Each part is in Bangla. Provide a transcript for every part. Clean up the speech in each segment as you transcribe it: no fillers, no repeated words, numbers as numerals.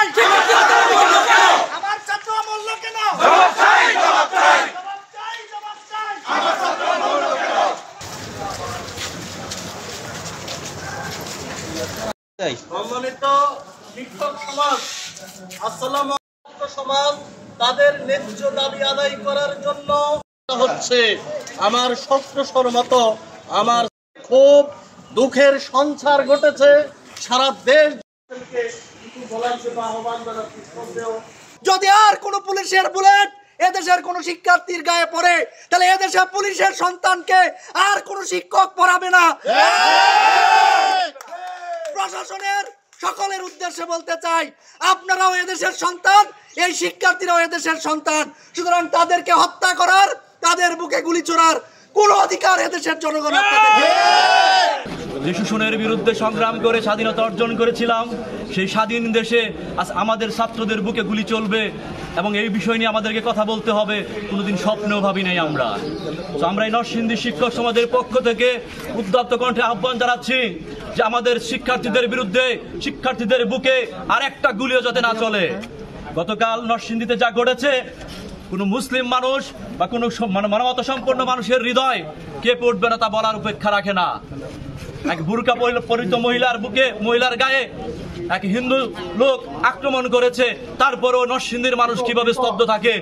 চাই আমার ছাত্র মূল্য কেন সম্মানিত শিক্ষক সমাজ, আসসালামু আলাইকুম। সমাজ তাদের ন্যায্য দাবি আদায় করার জন্য হচ্ছে আমার সত্যসর মতো আমার খুব দুঃখের সঞ্চার ঘটেছে সারা দেশ। যদি আর কোন পুলিশের বুলেট এদেশের কোন শিক্ষার্থীর গায়ে পড়ে তাহলে এদেশের পুলিশের সন্তানকে আর কোন শিক্ষক পড়াবে না। প্রশাসনের সকলের উদ্দেশ্যে বলতে চাই, আপনারাও এদেশের সন্তান, এই শিক্ষার্থীরাও এদেশের সন্তান। সুতরাং তাদেরকে হত্যা করার, তাদের বুকে গুলি ছোড়ার কোন অধিকার এদেশের জনগণ যে শোষণের বিরুদ্ধে সংগ্রাম করে স্বাধীনতা অর্জন করেছিলাম, সেই স্বাধীন দেশে আজ আমাদের ছাত্রদের বুকে গুলি চলবে এবং এই বিষয় নিয়ে আমাদেরকে কথা বলতে হবে, কোনোদিন স্বপ্নেও ভাবি নাই আমরা। তো আমরা এই নরসিংদী শিক্ষক সমাজের পক্ষ থেকে উদ্যত কণ্ঠে আহ্বান জানাচ্ছি যে আমাদের শিক্ষার্থীদের বিরুদ্ধে, শিক্ষার্থীদের বুকে আর একটা গুলিও যাতে না চলে। গতকাল নরসিংদীতে যা ঘটেছে, কোনো মুসলিম মানুষ বা কোনো মানবতা সম্পন্ন মানুষের হৃদয় কে পড়বে না তা বলার উপেক্ষা রাখে না। এক বুরকা পরিহিত মহিলার গায়ে এক হিন্দু লোক আক্রমণ করেছে, তারপরেও নরসিংদীর মানুষ কিভাবে স্তব্ধ থাকে।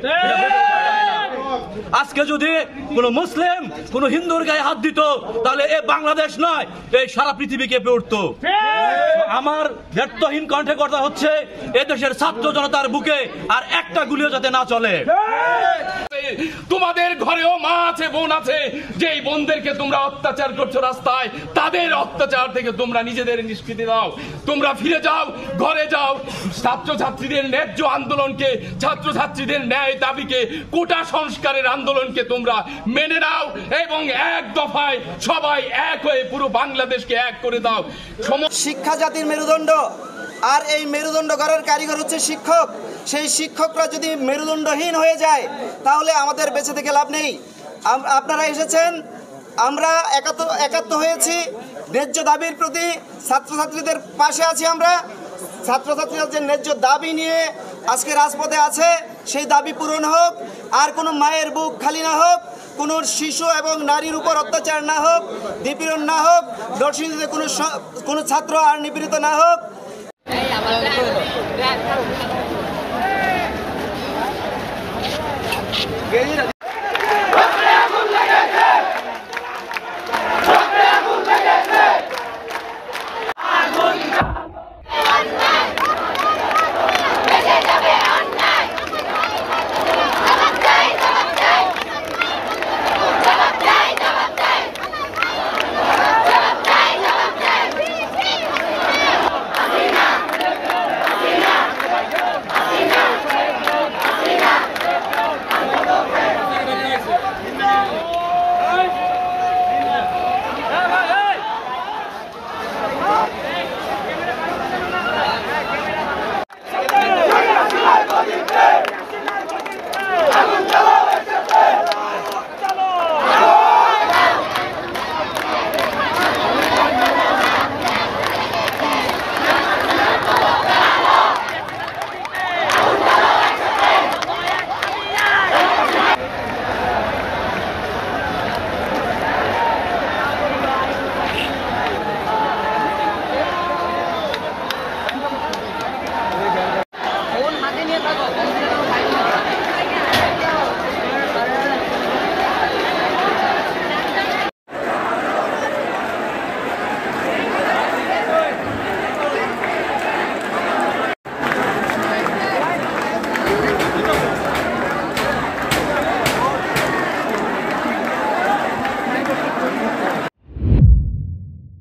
আজকে যদি কোন মুসলিম কোন হিন্দুর গায়ে হাত দিত তাহলে এ বাংলাদেশ নয়, এই সারা পৃথিবী কেঁপে উঠতো। আমার ব্যর্থহীন কণ্ঠে কথা হচ্ছে, এদেশের ছাত্র জনতার বুকে আর একটা গুলিও যাতে না চলে। তোমাদের ঘরেও মা আছে, বোন আছে, যেই বোনদেরকে তোমরা অত্যাচার করছো রাস্তায়, তাদের অত্যাচার থেকে তোমরা নিজেদের নিষ্কৃতি দাও। তোমরা ফিরে যাও, ঘরে যাও। ছাত্রছাত্রীদের ন্যায্য আন্দোলনকে, ছাত্রছাত্রীদের ন্যায় দাবিকে, কোটা সংস্কারের আন্দোলনকে তোমরা মেনে নাও এবং এক দফায় সবাই এক হয়ে পুরো বাংলাদেশকে এক করে দাও। শিক্ষা জাতির মেরুদণ্ড, আর এই মেরুদণ্ড গড়ার কারিগর হচ্ছে শিক্ষক। সেই শিক্ষকরা যদি মেরুদণ্ডহীন হয়ে যায় তাহলে আমাদের বেঁচে থেকে লাভ নেই। আপনারা এসেছেন, আমরা একাত্ম হয়েছি ন্যায্য দাবির প্রতি, ছাত্রছাত্রীদের পাশে আছি আমরা। ছাত্রছাত্রীরা যে ন্যায্য দাবি নিয়ে আজকে রাজপথে আছে, সেই দাবি পূরণ হোক, আর কোনো মায়ের বুক খালি না হোক, কোনো শিশু এবং নারীর উপর অত্যাচার না হোক, নিপীড়ন না হোক, নরসিংদীতে কোনো ছাত্র আর নিপীড়িত না হোক।